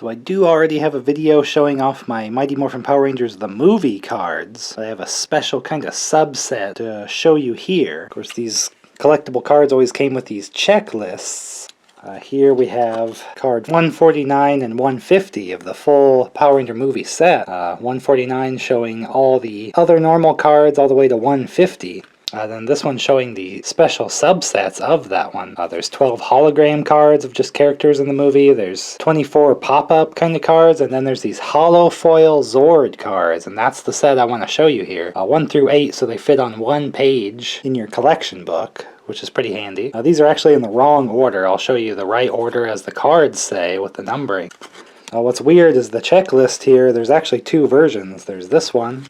So I do already have a video showing off my Mighty Morphin Power Rangers the movie cards. I have a special kind of subset to show you here. Of course, these collectible cards always came with these checklists. Here we have cards 149 and 150 of the full Power Ranger movie set. 149 showing all the other normal cards all the way to 150. Then this one showing the special subsets of that one. There's 12 hologram cards of just characters in the movie. There's 24 pop-up kind of cards, and then there's these HOLOFOIL Zord cards, and that's the set I want to show you here. 1 through 8, so they fit on one page in your collection book, which is pretty handy. These are actually in the wrong order. I'll show you the right order as the cards say with the numbering. What's weird is the checklist here, there's actually two versions. There's this one,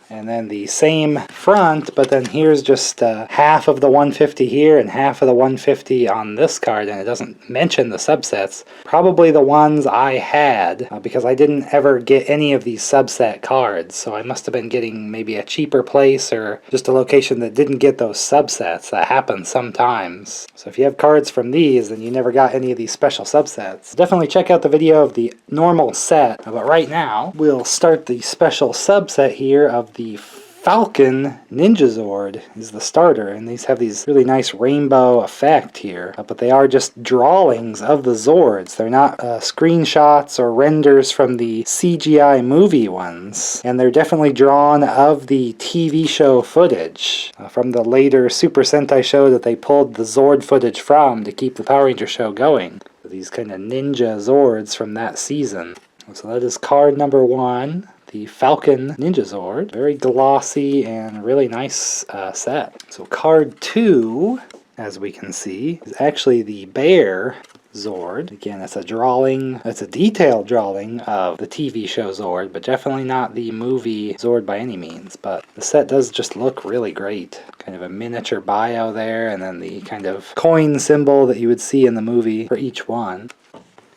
and then the same front, but then here's just half of the 150 here and half of the 150 on this card, and it doesn't mention the subsets. Probably the ones I had, because I didn't ever get any of these subset cards, so I must have been getting maybe a cheaper place or just a location that didn't get those subsets. That happens sometimes. So if you have cards from these, then you never got any of these special subsets. Definitely check out the video of the normal set, but right now we'll start the special subset here of the Falcon Ninja Zord is the starter, and these have these really nice rainbow effect here, but they are just drawings of the Zords. They're not screenshots or renders from the CGI movie ones, and they're definitely drawn of the TV show footage from the later Super Sentai show that they pulled the Zord footage from to keep the Power Ranger show going. These kind of ninja Zords from that season. So that is card number 1. The Falcon Ninja Zord. Very glossy and really nice set. So card 2, as we can see, is actually the Bear Zord. Again, it's a drawing, it's a detailed drawing of the TV show Zord, but definitely not the movie Zord by any means. But the set does just look really great. Kind of a miniature bio there, and then the kind of coin symbol that you would see in the movie for each one.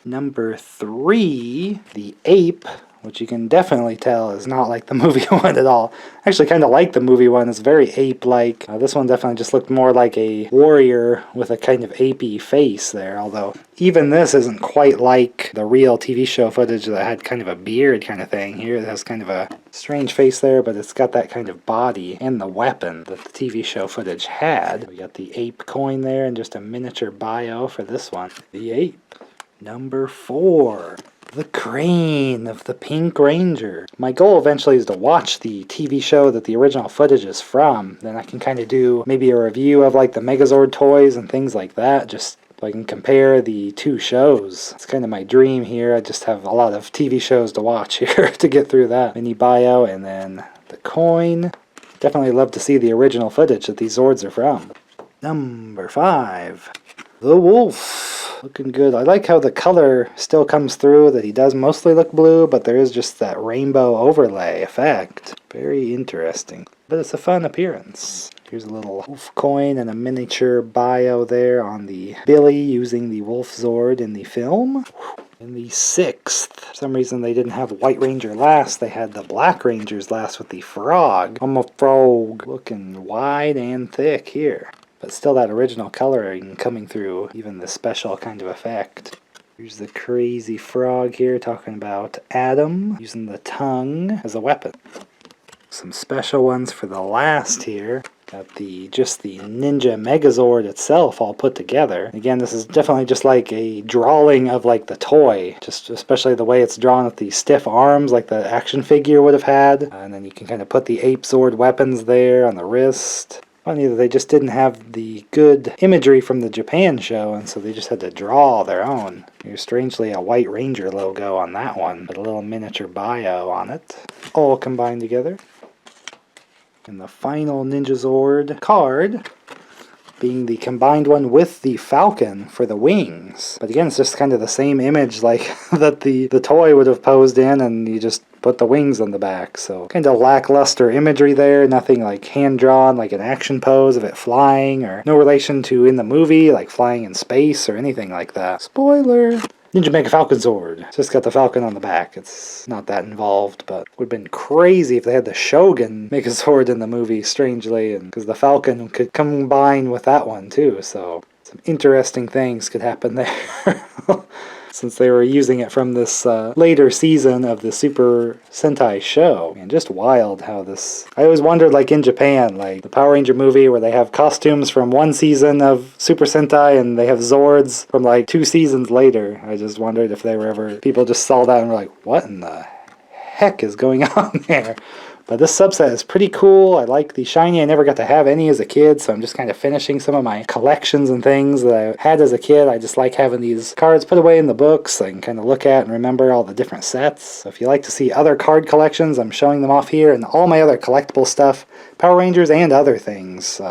Number 3, the Ape, which you can definitely tell is not like the movie one at all. I actually kind of like the movie one. It's very ape-like. This one definitely just looked more like a warrior with a kind of apey face there, although even this isn't quite like the real TV show footage that had kind of a beard kind of thing. Here it has kind of a strange face there, but it's got that kind of body and the weapon that the TV show footage had. We got the ape coin there and just a miniature bio for this one. The ape. Number 4. The Crane of the Pink Ranger. My goal eventually is to watch the TV show that the original footage is from. Then I can kind of do maybe a review of like the Megazord toys and things like that, just so I can compare the two shows. It's kind of my dream here. I just have a lot of TV shows to watch here to get through that. Mini bio and then the coin. Definitely love to see the original footage that these Zords are from. Number 5. The Wolf. Looking good. I like how the color still comes through, that he does mostly look blue, but there is just that rainbow overlay effect. Very interesting. But it's a fun appearance. Here's a little wolf coin and a miniature bio there on the Billy using the Wolf Zord in the film. In the 6th, for some reason they didn't have White Ranger last, they had the Black Rangers last with the frog. I'm a frog. Looking wide and thick here. But still that original coloring coming through, even the special kind of effect. Here's the crazy frog here talking about Adam using the tongue as a weapon. Some special ones for the last here. Got just the Ninja Megazord itself all put together. Again, this is definitely just like a drawing of like the toy, just especially the way it's drawn with the stiff arms like the action figure would have had. And then you can kind of put the Ape Zord weapons there on the wrist. Funny that they just didn't have the good imagery from the Japan show, and so they just had to draw their own. Here's strangely a White Ranger logo on that one, but a little miniature bio on it, all combined together. And the final Ninja Zord card being the combined one with the Falcon for the wings. But again, it's just kind of the same image like that the toy would have posed in, and you just put the wings on the back. So kind of lackluster imagery there, nothing like hand-drawn like an action pose of it flying, or no relation to in the movie like flying in space or anything like that. Spoiler! Ninja Mega Falcon Zord. It's just got the Falcon on the back. It's not that involved, but it would have been crazy if they had the Shogun Megazord in the movie, strangely, and because the Falcon could combine with that one too, so some interesting things could happen there. since they were using it from this later season of the Super Sentai show. And just wild how this... I always wondered, like in Japan, like the Power Ranger movie where they have costumes from one season of Super Sentai and they have Zords from like 2 seasons later. I just wondered if they were ever... people just saw that and were like, what in the heck is going on there? But this subset is pretty cool. I like the shiny. I never got to have any as a kid, so I'm just kind of finishing some of my collections and things that I had as a kid. I just like having these cards put away in the books so I can kind of look at and remember all the different sets. So if you like to see other card collections, I'm showing them off here, and all my other collectible stuff, Power Rangers and other things.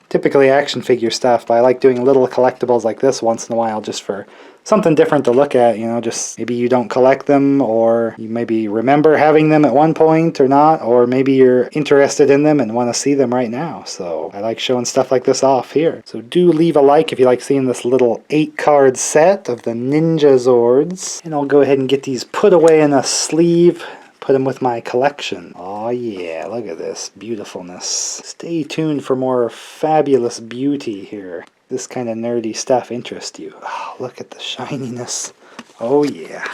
Typically action figure stuff, but I like doing little collectibles like this once in a while just for something different to look at, you know, just maybe you don't collect them, or you maybe remember having them at one point or not, or maybe you're interested in them and want to see them right now. So I like showing stuff like this off here. So do leave a like if you like seeing this little 8-card set of the Ninja Zords. And I'll go ahead and get these put away in a sleeve. Put them with my collection. Oh yeah, look at this beautifulness. Stay tuned for more fabulous beauty here. This kind of nerdy stuff interests you. Oh, look at the shininess. Oh yeah.